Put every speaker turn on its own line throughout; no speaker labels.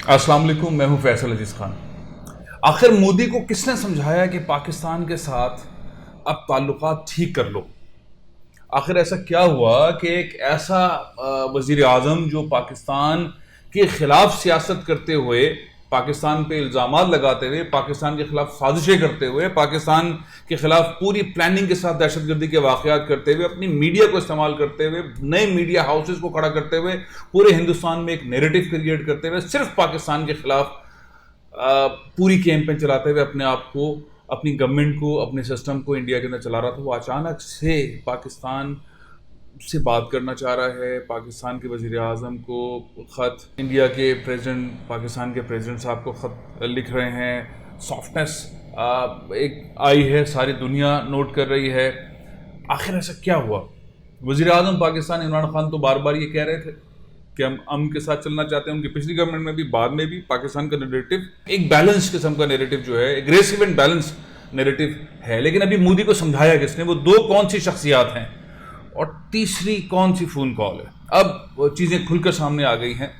अस्सलाम वालेकुम, मैं हूं फैसल अजीज खान। आखिर मोदी को किसने समझाया कि पाकिस्तान के साथ अब ताल्लुकात ठीक कर लो? आखिर ऐसा क्या हुआ कि एक ऐसा वजीर आजम जो पाकिस्तान के खिलाफ सियासत करते हुए, पाकिस्तान पे इल्ज़ामात लगाते हुए, पाकिस्तान के खिलाफ साजिशें करते हुए, पाकिस्तान के खिलाफ पूरी प्लानिंग के साथ दहशतगर्दी के वाक़यात करते हुए, अपनी मीडिया को इस्तेमाल करते हुए, नए मीडिया हाउसेस को खड़ा करते हुए, पूरे हिंदुस्तान में एक नैरेटिव क्रिएट करते हुए, सिर्फ पाकिस्तान के खिलाफ पूरी कैंपेन चलाते हुए अपने आप को, अपनी गवर्नमेंट को, अपने सिस्टम को इंडिया के अंदर चला रहा था, वो अचानक से पाकिस्तान से बात करना चाह रहा है। पाकिस्तान के वज़ीर आज़म को ख़त, इंडिया के प्रेसिडेंट, पाकिस्तान के प्रेसिडेंट साहब को ख़त लिख रहे हैं। सॉफ्टनेस एक आई है, सारी दुनिया नोट कर रही है। आखिर ऐसा क्या हुआ? वज़ीर आज़म पाकिस्तान इमरान खान तो बार बार ये कह रहे थे कि हम अमन के साथ चलना चाहते हैं। उनकी पिछली गवर्नमेंट में भी, बाद में भी पाकिस्तान का नैरेटिव एक बैलेंस किस्म का नैरेटिव जो है, एग्रेसिव एंड बैलेंस नैरेटिव है। लेकिन अभी मोदी को समझाया किसने? वो दो कौन सी शख्सियात हैं और तीसरी कौन सी फ़ोन कॉल है? अब चीज़ें खुलकर सामने आ गई हैं।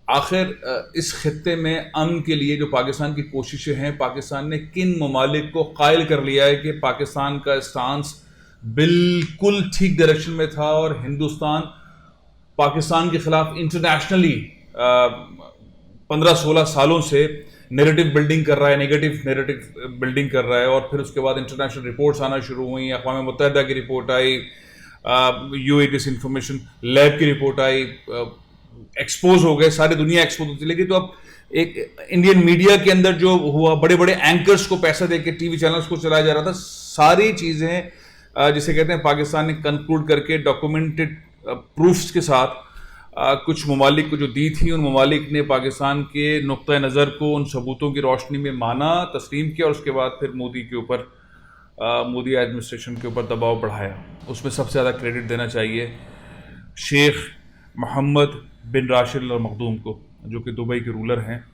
आखिर इस खित्ते में अमन के लिए जो पाकिस्तान की कोशिशें हैं, पाकिस्तान ने किन ममालिक को कायल कर लिया है कि पाकिस्तान का स्टांस बिल्कुल ठीक डायरेक्शन में था और हिंदुस्तान पाकिस्तान के खिलाफ इंटरनेशनली 15-16 सालों से नैरेटिव बिल्डिंग कर रहा है, नेगेटिव नैरेटिव बिल्डिंग कर रहा है। और फिर उसके बाद इंटरनेशनल रिपोर्ट्स आना शुरू हुई, अक़वाम मुत्तहिदा की रिपोर्ट आई, यूए डिसइंफॉर्मेशन लैब की रिपोर्ट आई, एक्सपोज हो गए, सारी दुनिया एक्सपोज होती लगी। तो अब एक इंडियन मीडिया के अंदर जो हुआ, बड़े बड़े एंकर्स को पैसा दे के टीवी चैनल्स को चलाया जा रहा था, सारी चीज़ें जिसे कहते हैं पाकिस्तान ने कंक्लूड करके डॉक्यूमेंटेड प्रूफ्स के साथ कुछ ममालिक को जो दी थी, उन ममालिक ने पाकिस्तान के नुक्ता नज़र को उन सबूतों की रोशनी में माना, तस्लीम किया और उसके बाद फिर मोदी के ऊपर, मोदी एडमिनिस्ट्रेशन के ऊपर दबाव बढ़ाया। उसमें सबसे ज़्यादा क्रेडिट देना चाहिए शेख मोहम्मद बिन राशिद अल मखदूम को, जो कि दुबई के रूलर हैं।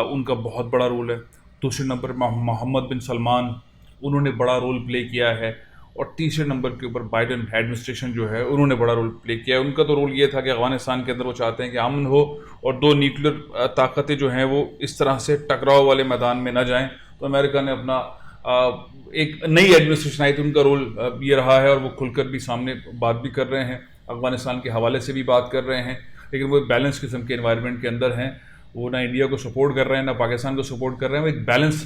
उनका बहुत बड़ा रोल है। दूसरे नंबर मोहम्मद बिन सलमान, उन्होंने बड़ा रोल प्ले किया है। और तीसरे नंबर के ऊपर बाइडन एडमिनिस्ट्रेशन जो है, उन्होंने बड़ा रोल प्ले किया है। उनका तो रोल ये था कि अफगानिस्तान के अंदर वो चाहते हैं कि अमन हो और दो न्यूक्लियर ताकतें जो हैं वो इस तरह से टकराव वाले मैदान में न जाएं। तो अमेरिका ने अपना एक नई एडमिनिस्ट्रेशन आई थी, उनका रोल ये रहा है और वो खुलकर भी सामने बात भी कर रहे हैं, अफगानिस्तान के हवाले से भी बात कर रहे हैं। लेकिन वो एक बैलेंस किस्म के एनवायरनमेंट के अंदर हैं। वो ना इंडिया को सपोर्ट कर रहे हैं, ना पाकिस्तान को सपोर्ट कर रहे हैं। वो एक बैलेंस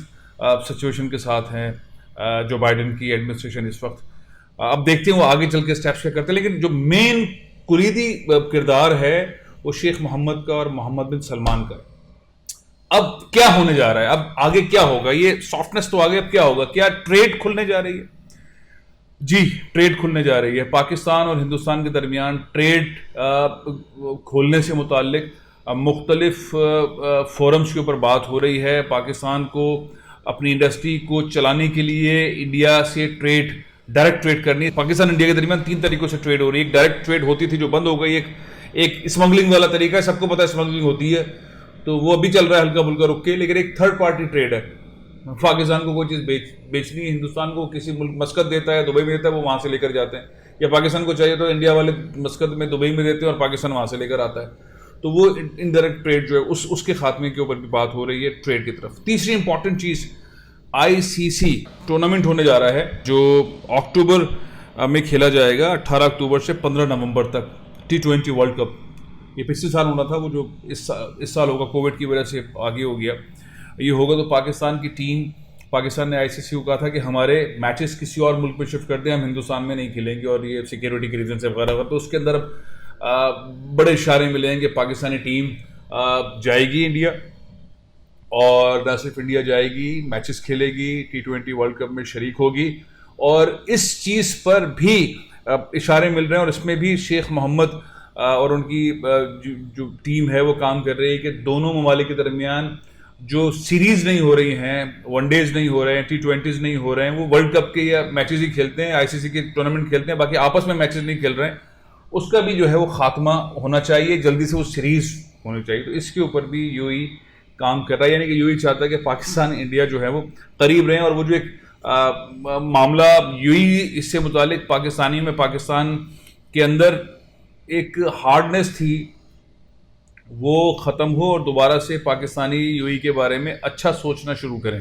सिचुएशन के साथ हैं जो बाइडन की एडमिनिस्ट्रेशन इस वक्त। अब देखते हैं वो आगे चल के स्टेप्स क्या करते हैं। लेकिन जो मेन कुलीदी किरदार है वो शेख मोहम्मद का और मोहम्मद बिन सलमान का। अब क्या होने जा रहा है? अब आगे क्या होगा? ये सॉफ्टनेस तो आगे अब क्या होगा? क्या ट्रेड खुलने जा रही है? जी, ट्रेड खुलने जा रही है। पाकिस्तान और हिंदुस्तान के दरमियान ट्रेड खोलने से मुताल्लिक मुख्तलिफ फोरम्स के ऊपर बात हो रही है। पाकिस्तान को अपनी इंडस्ट्री को चलाने के लिए इंडिया से डायरेक्ट ट्रेड करनी है। पाकिस्तान इंडिया के दरमियान 3 तरीकों से ट्रेड हो रही है। एक डायरेक्ट ट्रेड होती थी जो बंद हो गई। एक स्मगलिंग वाला तरीका है, सबको पता है स्मगलिंग होती है, तो वो अभी चल रहा है हल्का फुल्का रुक के। लेकिन एक थर्ड पार्टी ट्रेड है। पाकिस्तान को कोई चीज़ बेचनी है, हिंदुस्तान को किसी मुल्क मस्कत देता है, दुबई में देता है, वो वहाँ से लेकर जाते हैं। या पाकिस्तान को चाहिए तो इंडिया वाले मस्कत में, दुबई में देते हैं और पाकिस्तान वहाँ से लेकर आता है। तो वो इनडायरेक्ट ट्रेड जो है उसके खात्मे के ऊपर भी बात हो रही है, ट्रेड की तरफ। तीसरी इंपॉर्टेंट चीज़, आईसीसी टूर्नामेंट होने जा रहा है जो अक्टूबर में खेला जाएगा, 18 अक्टूबर से 15 नवंबर तक। T20 वर्ल्ड कप, ये पिछले साल होना था, वो जो इस साल होगा, कोविड की वजह से आगे हो गया। ये होगा तो पाकिस्तान की टीम, पाकिस्तान ने आईसीसी को कहा था कि हमारे मैचेस किसी और मुल्क में शिफ्ट कर दें, हम हिंदुस्तान में नहीं खेलेंगे और ये सिक्योरिटी के रीज़न से वगैरह। तो उसके अंदर बड़े इशारे मिले हैं कि पाकिस्तानी टीम जाएगी इंडिया, और न सिर्फ इंडिया जाएगी, मैचेस खेलेगी, T20 वर्ल्ड कप में शरीक होगी। और इस चीज़ पर भी इशारे मिल रहे हैं और इसमें भी शेख मोहम्मद और उनकी जो टीम है वो काम कर रही है कि दोनों ममालिक के दरमियान जो सीरीज़ नहीं हो रही हैं, वनडेज नहीं हो रहे हैं, T20s नहीं हो रहे हैं, वो वर्ल्ड कप के या मैचेस ही खेलते हैं, आईसीसी के टूर्नामेंट खेलते हैं, बाकी आपस में मैचेस नहीं खेल रहे हैं। उसका भी जो है वो खात्मा होना चाहिए, जल्दी से वो सीरीज़ होनी चाहिए। तो इसके ऊपर भी यूएई काम कर रहा है, यानी कि यूएई चाहता है कि पाकिस्तान इंडिया जो है वो करीब रहें। और वो जो एक मामला यूएई इससे मुतालिक पाकिस्तानी में, पाकिस्तान के अंदर एक हार्डनेस थी وہ ختم ہو اور دوبارہ سے پاکستانی یو ای کے بارے میں اچھا سوچنا شروع کریں.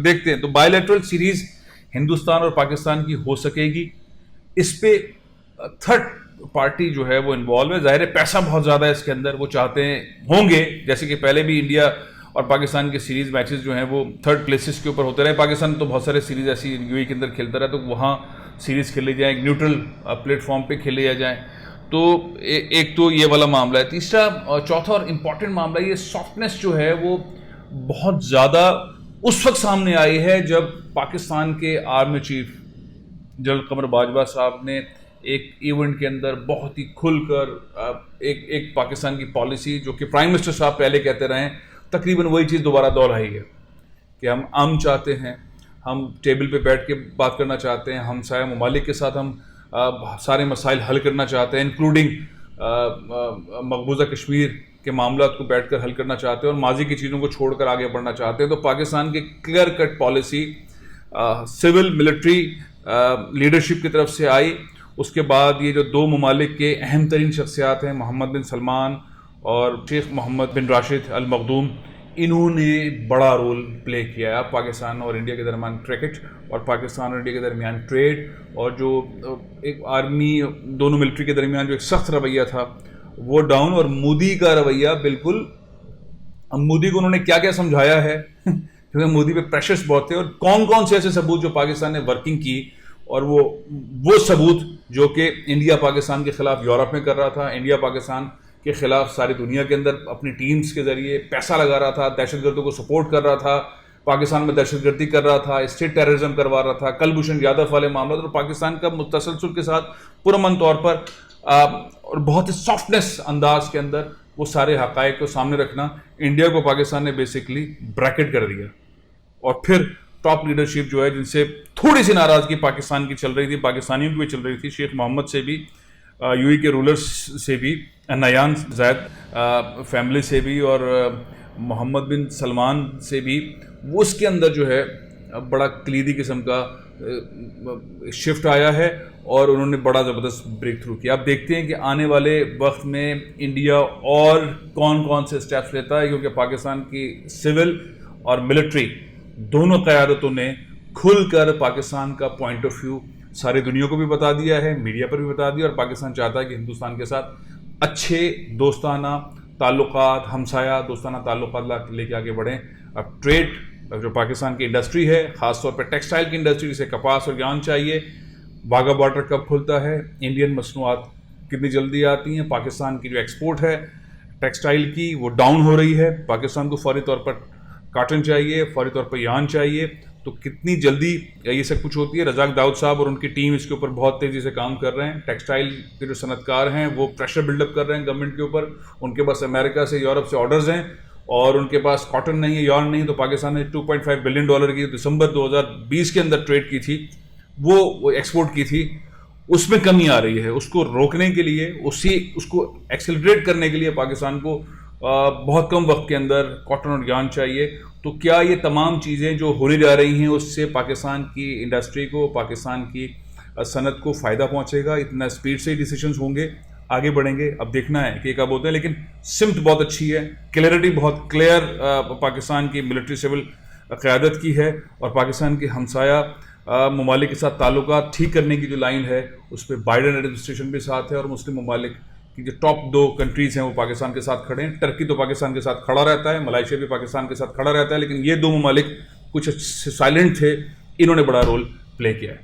دیکھتے ہیں. تو بائی لیٹرل سیریز ہندوستان اور پاکستان کی ہو سکے گی. اس پہ تھرڈ پارٹی جو ہے وہ انوالو ہے. ظاہر ہے پیسہ بہت زیادہ ہے اس کے اندر, وہ چاہتے ہیں ہوں گے جیسے کہ پہلے بھی انڈیا اور پاکستان کے سیریز میچز جو ہیں وہ تھرڈ پلیسز کے اوپر ہوتے رہے. پاکستان تو بہت سارے سیریز ایسی یو ای کے اندر کھیلتا رہا, تو وہاں سیریز کھیلے جائیں, ایک نیوٹرل پلیٹ فارم پہ کھیلے جائیں. تو ایک تو یہ والا معاملہ ہے. تیسرا چوتھا اور امپورٹنٹ معاملہ, یہ سافٹنس جو ہے وہ بہت زیادہ اس وقت سامنے آئی ہے جب پاکستان کے army chief general Qamar Bajwa صاحب نے ایک ایونٹ کے اندر بہت ہی کھل کر ایک پاکستان کی پالیسی جو کہ پرائم منسٹر صاحب پہلے کہتے رہے ہیں, تقریباً وہی چیز دوبارہ دہرائی ہے کہ ہم امن چاہتے ہیں, ہم ٹیبل پہ بیٹھ کے بات کرنا چاہتے ہیں, ہم سارے ممالک کے ساتھ ہم سارے مسائل حل کرنا چاہتے ہیں, انکلوڈنگ مقبوضہ کشمیر کے معاملات کو بیٹھ کر حل کرنا چاہتے ہیں, اور ماضی کی چیزوں کو چھوڑ کر آگے بڑھنا چاہتے ہیں. تو پاکستان کی clear cut policy civil military leadership کی طرف سے آئی. اس کے بعد یہ جو دو ممالک کے اہم ترین شخصیات ہیں, محمد بن سلمان اور شیخ محمد بن راشد ال مخدوم, انہوں نے بڑا رول پلے کیا ہے. اب پاکستان اور انڈیا کے درمیان کرکٹ اور پاکستان اور انڈیا کے درمیان ٹریڈ, اور جو ایک آرمی دونوں ملٹری کے درمیان جو ایک سخت رویہ تھا وہ ڈاؤن, اور مودی کا رویہ بالکل. اب مودی کو انہوں نے کیا کیا سمجھایا ہے کیونکہ مودی پہ پریشرز بہت تھے, اور کون کون سے ایسے ثبوت جو پاکستان نے ورکنگ کی, اور وہ ثبوت جو کہ انڈیا پاکستان کے خلاف یورپ میں کر رہا تھا, انڈیا پاکستان کے خلاف ساری دنیا کے اندر اپنی ٹیمز کے ذریعے پیسہ لگا رہا تھا, دہشت گردوں کو سپورٹ کر رہا تھا, پاکستان میں دہشت گردی کر رہا تھا, اسٹیٹ ٹیررزم کروا رہا تھا, کلبھوشن یادو والے معاملات, اور پاکستان کا متسلسل کے ساتھ پرامن طور پر اور بہت ہی سافٹنس انداز کے اندر وہ سارے حقائق کو سامنے رکھنا, انڈیا کو پاکستان نے بیسکلی بریکٹ کر دیا. اور پھر ٹاپ لیڈرشپ جو ہے جن سے تھوڑی سی ناراضگی پاکستان کی چل رہی تھی, پاکستانیوں کی بھی چل رہی تھی, شیخ محمد سے بھی, یو ای کے رولرز سے بھی, نیان زید فیملی سے بھی, اور محمد بن سلمان سے بھی, وہ اس کے اندر جو ہے بڑا کلیدی قسم کا شفٹ آیا ہے, اور انہوں نے بڑا زبردست بریک تھرو کیا. اب دیکھتے ہیں کہ آنے والے وقت میں انڈیا اور کون کون سے اسٹیپس لیتا ہے, کیونکہ پاکستان کی سول اور ملٹری دونوں قیادتوں نے کھل کر پاکستان کا پوائنٹ آف ویو ساری دنیا کو بھی بتا دیا ہے, میڈیا پر بھی بتا دیا, اور پاکستان چاہتا ہے کہ ہندوستان کے ساتھ اچھے دوستانہ تعلقات, ہمسایہ دوستانہ تعلقات لے کے آگے بڑھیں. اب ٹریڈ جو پاکستان کی انڈسٹری ہے, خاص طور پہ ٹیکسٹائل کی انڈسٹری جسے کپاس اور یان چاہیے, واگا بارڈر کب کھلتا ہے, انڈین مصنوعات کتنی جلدی آتی ہیں, پاکستان کی جو ایکسپورٹ ہے ٹیکسٹائل کی وہ ڈاؤن ہو رہی ہے, پاکستان کو فوری طور پر کاٹن چاہیے, فوری طور پر یان چاہیے, تو کتنی جلدی یہ سب کچھ ہوتی ہے. رزاق داؤد صاحب اور ان کی ٹیم اس کے اوپر بہت تیزی سے کام کر رہے ہیں. ٹیکسٹائل کے جو صنعت کار ہیں وہ پریشر بلڈ اپ کر رہے ہیں گورنمنٹ کے اوپر, ان کے پاس امریکہ سے یورپ سے آرڈرز ہیں, اور ان کے پاس کاٹن نہیں ہے, یارن نہیں. تو پاکستان نے $2.5 بلین کی دسمبر 2020 کے اندر ٹریڈ کی تھی, وہ ایکسپورٹ کی تھی, اس میں کمی آ رہی ہے. اس کو روکنے کے لیے, اس کو ایکسلریٹ کرنے کے لیے پاکستان کو بہت کم وقت کے اندر کاٹن اور یان چاہیے. تو کیا یہ تمام چیزیں جو ہونے جا رہی ہیں اس سے پاکستان کی انڈسٹری کو, پاکستان کی صنعت کو فائدہ پہنچے گا؟ اتنا اسپیڈ سے ڈیسیشنز ہوں گے, آگے بڑھیں گے, اب دیکھنا ہے کہ کب ہوتے ہیں. لیکن سمت بہت اچھی ہے, کلیئرٹی بہت کلیئر پاکستان کی ملٹری سول قیادت کی ہے, اور پاکستان کے ہمسایہ ممالک کے ساتھ تعلقات ٹھیک کرنے کی جو لائن ہے اس پہ بائیڈن ایڈمنسٹریشن بھی ساتھ ہے, اور مسلم ممالک کی جو ٹاپ 2 کنٹریز ہیں وہ پاکستان کے ساتھ کھڑے ہیں. ٹرکی تو پاکستان کے ساتھ کھڑا رہتا ہے, ملائیشیا بھی پاکستان کے ساتھ کھڑا رہتا ہے, لیکن یہ 2 ممالک کچھ سائلنٹ تھے, انہوں نے بڑا رول پلے کیا ہے.